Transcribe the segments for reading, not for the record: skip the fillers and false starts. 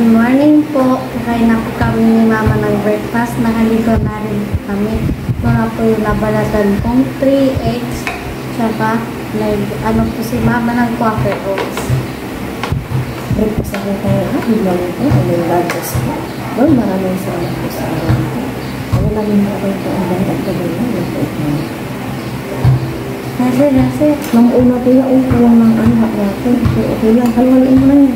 Good morning po. Kakain na po kami ni Mama ng breakfast. Nakaligo na rin kami. Mga po yung nabalatan kong 3 eggs. Tsaka, ano po si Mama ng Quaker Oats. Breakfast na rin tayo. Good morning po. And then lunches po. Well, maraming salamat po sa araw po. Ano namin po kayo po ang bandag gabay na yun po ito. Nasi. Nang una po yung upuan ng anak natin. Okay lang. Halo-haloin mo na yun.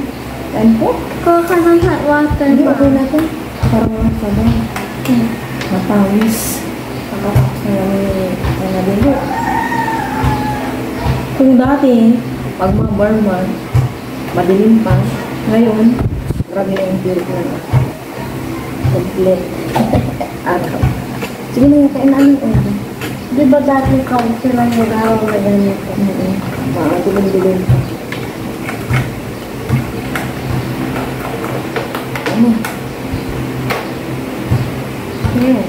Kain po. Kuha ka ng hot water. Hindi, okay natin. Parang mga sabay. Matawis. Nakatapos na namin yung nabilo. Kung dati, pag mga barman, madilim pa. Ngayon, grabe na yung pirit na. Complete. Araw. Sige na yung kain namin. Di ba dati kaunti lang yung araw na ganito? Dilim pa. Ano? Yes.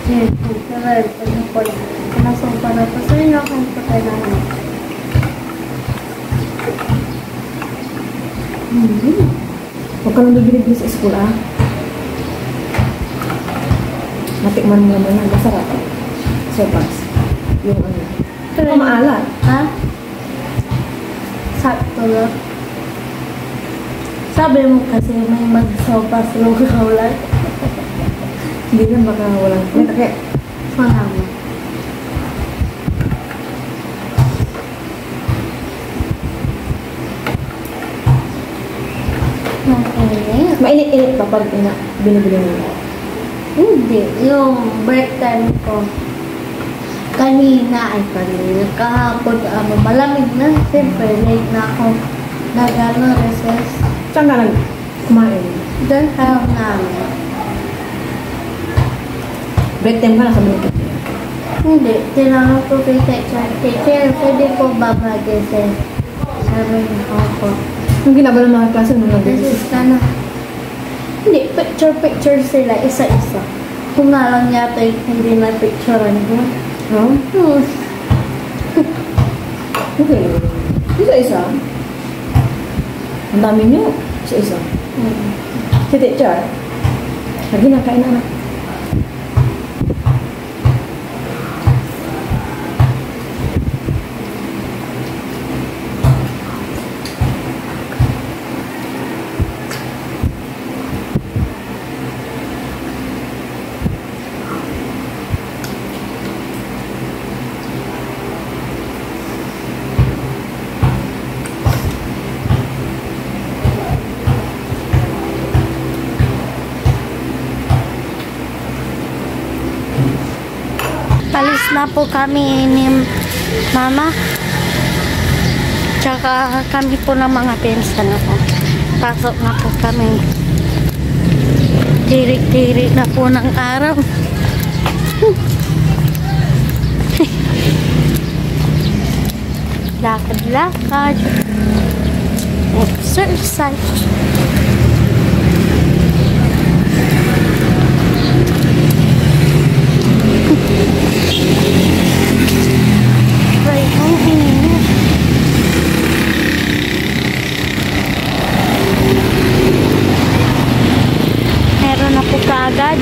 Yes. Pinasong pa na po. So yun ako ang patay namin. Huwag ka lang bibilig sa school, ah. Natikman mo naman ang masarap. Sopas. Yung ano. Pero maalat. Ha? Sakto lang. Sabi mo kasi may mag-sopas lugaw lang. Hindi lang baka walang. Kaya, Sana mo. Okay. mainit-init pa pag binibili mo. Hindi. Yung break time ko, kanina, kahapon, malamig na. Siyempre, late na ako recess. Saan ka kumain? Doon harap namin. Break time ka na sa mga. Hindi. Tinanong ko kay teacher, pwede po ba mag-recess? Sabi niya, opo. Yung ginagawa ng mga klase mo Recess ka na. Hindi, picture sila, isa-isa. Kung nga lang yata hindi na picturean ko. No? Okay. Isa-isa. Ang dami niyo. Isa-isa. Si teacher. Lagi na, kain na. Palis na po kami ni Mama. Tsaka kami po ng mga pinsan na po. Pasok na po kami. Tirik-tirik na po ng araw. Lakad-lakad. Exercise. Meron na po kaagad.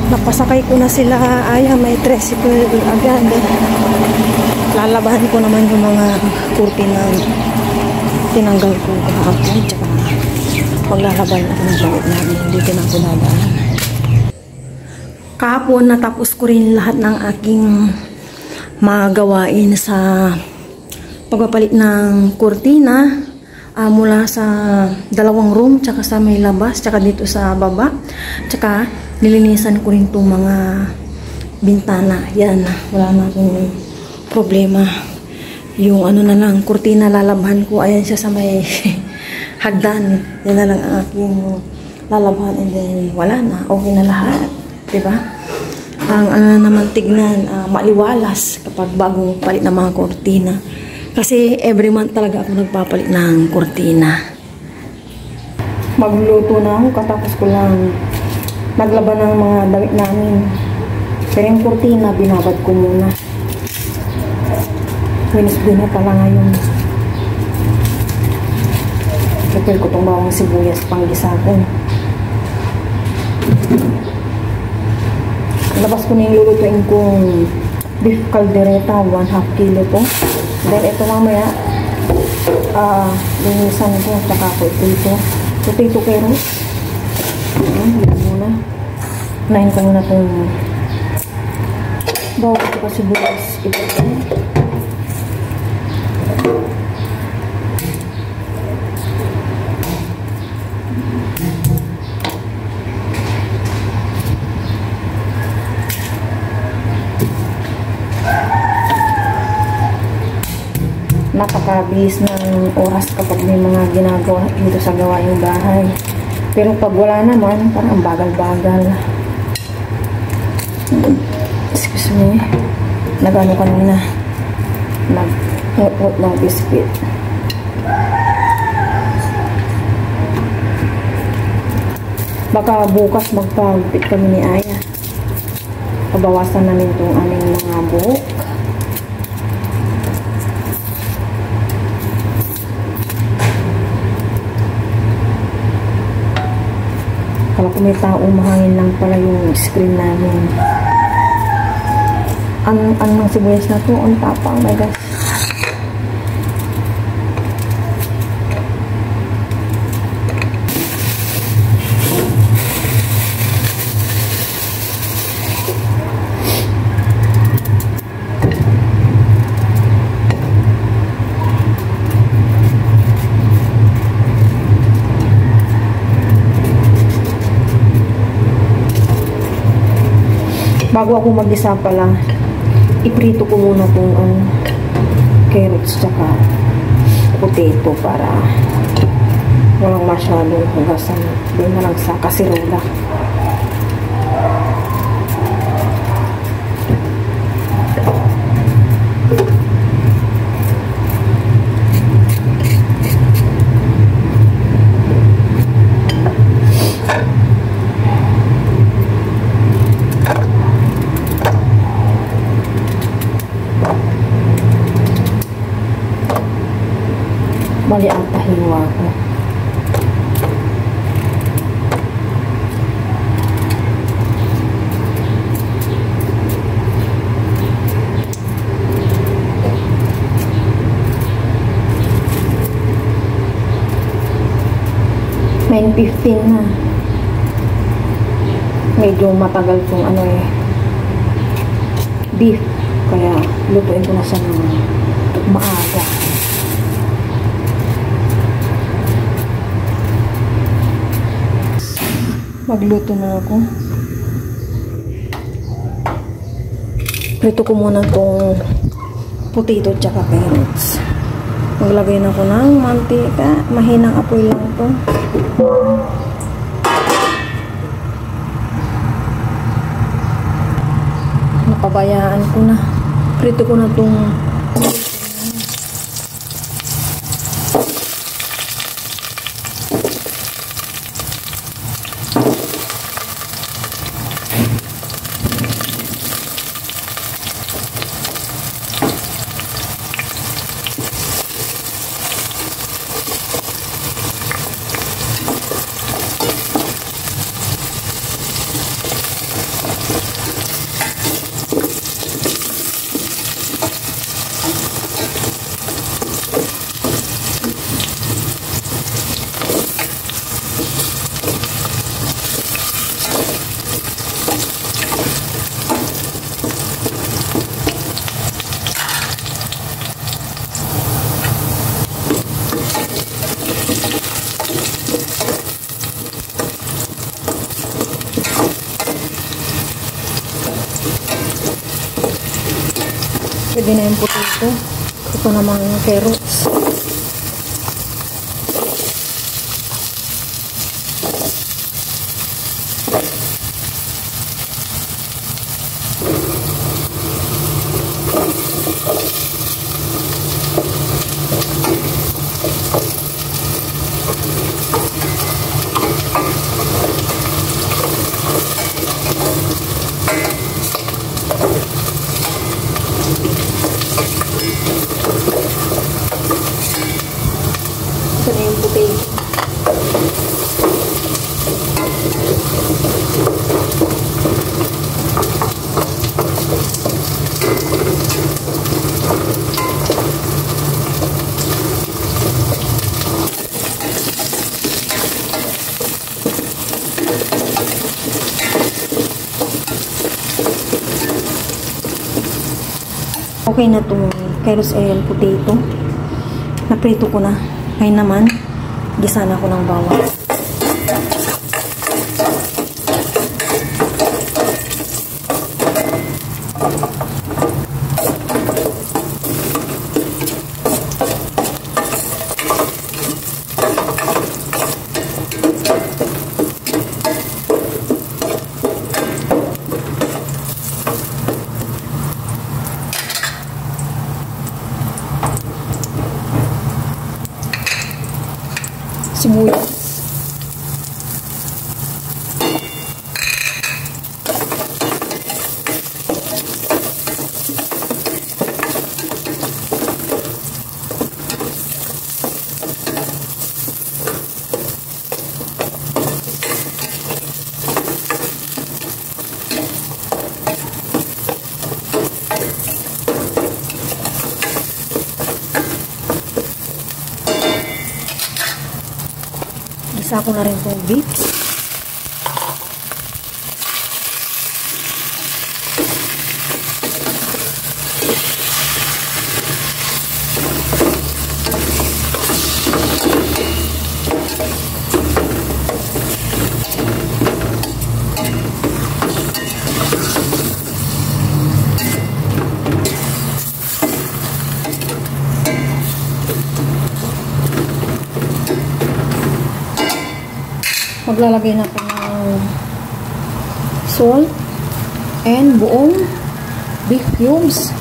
Napasakay ko na sila. May tricycle agad. Lalabahan ko naman yung mga kurtina. Tinanggal ko kahapon. Tsaka paglalaban ako ng bawat namin. Dito na ako dadaan. Kahapon natapos ko rin lahat ng aking mga gawain sa pagpapalit ng kurtina mula sa dalawang room tsaka sa may labas tsaka dito sa baba tsaka nilinisan ko rin itong mga bintana. Yan, wala na akong problema. Yung ano na lang, kurtina lalabhan ko. Ayan siya sa may hagdan. Yan na lang ang aking lalabhan and then wala na. Okay na lahat. Diba? Ang ano naman tignan, maliwalas kapag bagong palit ng mga kurtina. Kasi every month talaga ako nagpapalit ng kurtina. Magluto na ako, katapos ko lang naglaban ng mga damit namin. Pero yung kurtina, binabad ko muna. Wednesday na pala ngayon. Prepare ko itong bawang sibuyas pang gisa ko. Labas ko na yung lulutuin kong beef caldereta, 1/2 kilo to. Then ito mamaya, linisan ko, tsaka potato carrots. Yan muna. Unahin ko muna itong bawang ko sibuyas. Ito. Napakabilis ng oras kapag may mga ginagawa dito sa gawaing bahay. Pero pag wala naman, parang bagal-bagal. Excuse me. Nag-ano kanina. Nag-hot ng biscuit. Baka bukas magpagupit kami ni Aya. Pabawasan namin itong aming mga buhok. Kala kung may tao, mahangin lang pala yung screen namin. Ang sibuyas na to, ang tapang, my gosh. Bago ako mag-isa pala, iprito ko muna itong carrots tsaka potato para walang masyadong hugasan. Doon na lang sa kasirola. Bali ang tahiwa ko. $9.15 na. Medyo matagal tong beef. Kaya lutuin ko na siya ng maaga. Magluto na ako. Prito ko muna itong potato tsaka carrots. Maglagay na ako ng mantika. Mahinang apoy lang ito. Napabayaan ko na. Prito ko na itong pwede na yung potato. Ito naman yung carrots. Okay na itong carrots and potato. Naprito ko na. Ngayon naman, gisa na ko ng bawang. Sibuyas. Isa ko na rin itong beef. Maglalagay na ako ng salt and buong beef cubes,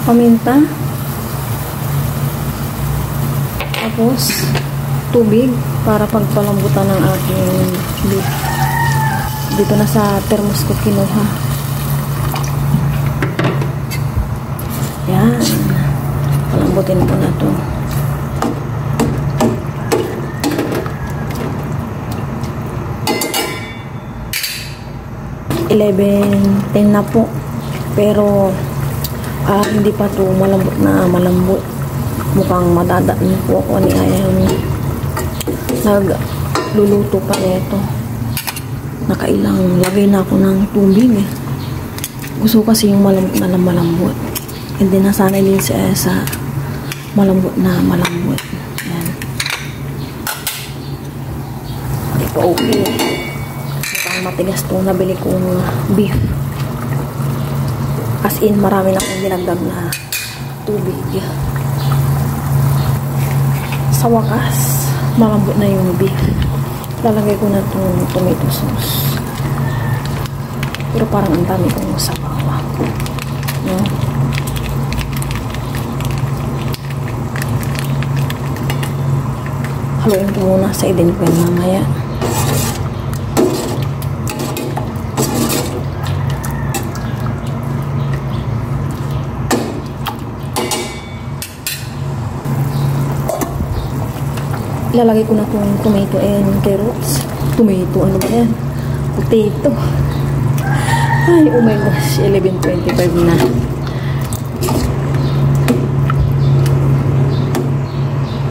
paminta, tapos tubig para pagpalambutan ng ating beef. Dito na sa thermos ko kinuha. Yan, palambutin ko na to. 11:10 na po, pero hindi pa to malambot na malambot. Mukhang madadaan po ako ni Ayang nagluluto pa nito. Nakailang lagay na ako ng tubig eh. Gusto kasi yung malambot na malambot, hindi nasanay din siya sa malambot na malambot. Yan, hindi pa okay. Matigas itong nabili kong beef. As in, marami na akong dinagdag na tubig. Sa wakas, malambot na yung beef. Lalagay ko na itong tomato sauce. Pero parang ang dami kong sabaw. No? Haluin ko muna sa idin ko yung mamaya. Ilalagay ko na itong tomato and carrots. Tomato, ano ba yan? Potato. Ay, oh my gosh, 11:25 na.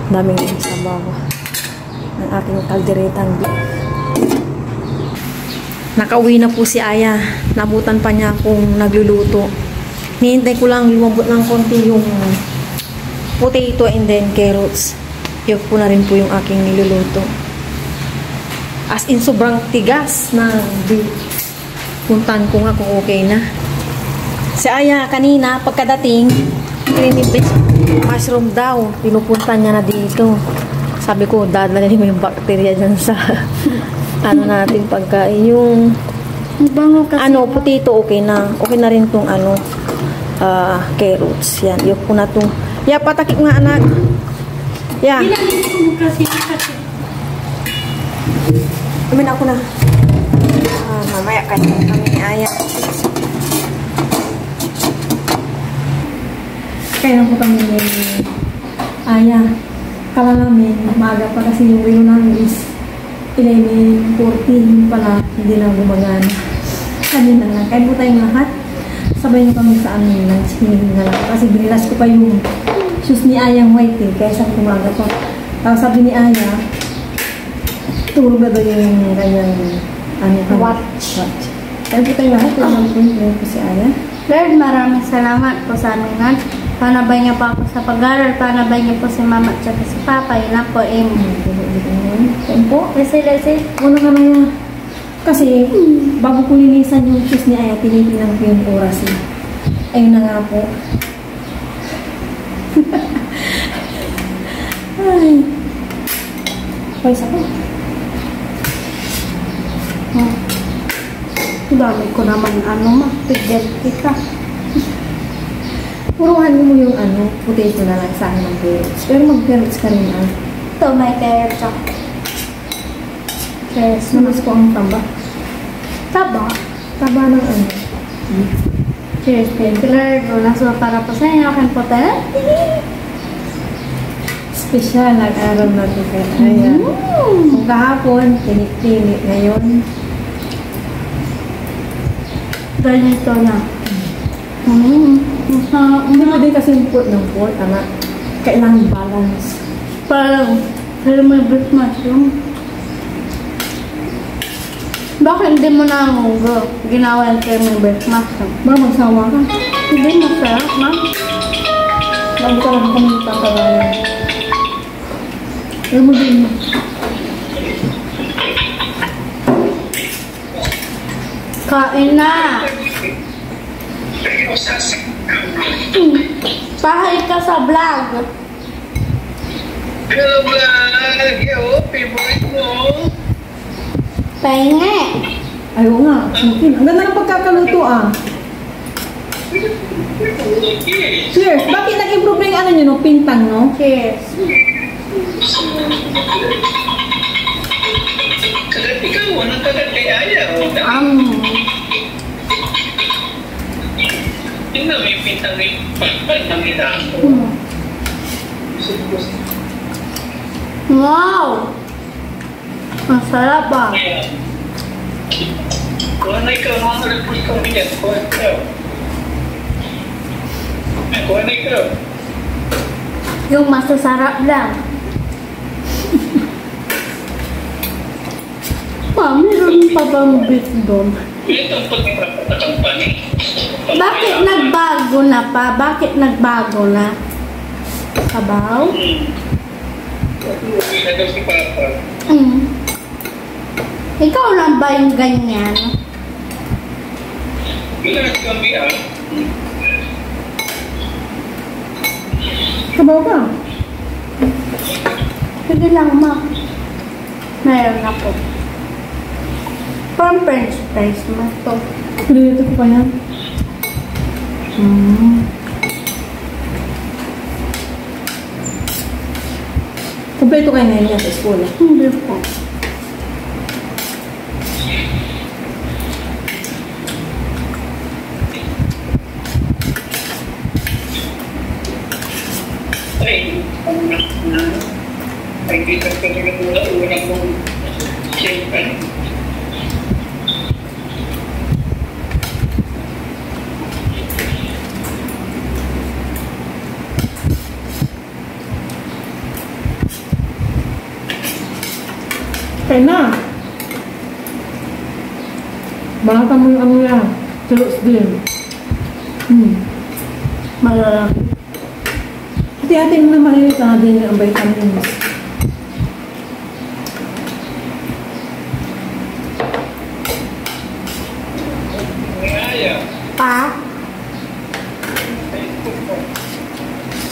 Daming sabaw ng ating kalderetang beef. Nakauwi na po si Aya. Nabutan pa niya akong nagluluto. Nihintay ko lang lumambot ng konti yung potato and then carrots. Yun po na rin po yung aking niluluto. As in, sobrang tigas na beef. Puntan ko nga kung okay na. Si Aya, kanina, pagkadating, pinipit mushroom daw. Pinupuntan niya na dito. Sabi ko, dadalhin mo yung bacteria dyan sa ano natin pagkain. Yung potato, okay na. Okay na rin tong carrots. Yan, yun po na tong. Yeah, patakip nga anak. Yeah. Amin ako na. Mamaya kami ni Aya. Kaya po kami ni Aya. Kala namin, maaga pa kasi yung wheel namin is 11:14 pala, hindi na gumagana. Kanina lang. Kaya po tayong lahat. Sabay nyo kami sa amin lunch. Hindi na lang. Kasi binilas ko pa yung shoes ni Ayang white eh, kaya sa kumaga pa. Tapos sabi ni Aya, tulog na doon yung kanyang watch. Kaya po tayo lahat, yung mag-point ko si Aya. Lord, maraming salamat po sa amin, Lord. Panabay niyo po ako sa pag-aaral. Panabay niyo po si Mama at saka si Papa. Yun na po, amen. Tempo. Lesi. Ano ka na yan? Kasi, bago ko linisan yung cheese ni Aya, tinitingnan ko yung oras eh. Ayun na nga po. Ay. Pwes ako. Dami ko naman pigyan kita. Puruhan mo yung potato na lang sa akin ng carrots. Pero mag-carrots ka rin Ito, may carrots ako. Yes, namas ko ang taba. Taba? Taba ng Cheers, thank you, Lord. Ulang so para po sa inyo. Akin po tayo. Special ang araw natin kay Aya. Kung kahapon, tinik-tinik. Ngayon, ganito na. hindi mo din kasi import ng pork, anak. Kailangan balance. Parang, pero may beef mushroom. Bakit hindi mo na ginawa yung creamy beef mushroom? Ba, magsawa ka? Hindi, masarap, ma'am. Bago ka lang kami tatagayan. Pero mo din mo. Kain na! Pahit ka sa vlog. Hello, vlog! Yo, favorite mo? Penge! Ayaw nga. Ang ganda ng pagkakaluto Cheers! Bakit nag-improve yung nyo, no? Pintang, no? Cheers! Kagat ikaw, anong kagat kay Aya? Tingnan mo yung pintang ng pagpag ng ina. Wow! Masarap ba? Kuha na ikaw, mga nalagpus kang biyan. Kuha ikaw. Kuha na ikaw. Yung masasarap lang. Ma, meron pa bang beef doon? Ito ang pagkakaroon na company. Bakit nagbago na pa? Bakit nagbago na? Sabaw? Uwi na daw si Papa. Ikaw lang ba yung ganyan? Ilan kami Sabaw ka. Sige lang, ma. Meron ako. Parang french fries mo to. Pinilito ko pa yan. Kompleto kayo ngayon yan sa school. Hindi po. Ay, kita ko sa una mong siyempre. Kaya na. Balata mo yung yan. Tulos din. Malalaki. Hati-hati mo na malilit na din ang vitamins. Aya. Pa?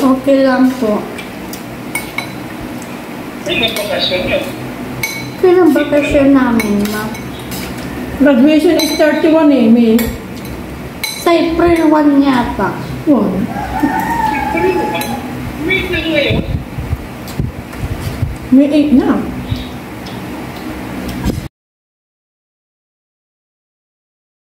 Okay lang po. Ilang bakasyon nyo? Kailan bakasyon namin, ma? Graduation is 31 May. Sa April 1 yata. Yun. Wait na ngayon. May 8 na.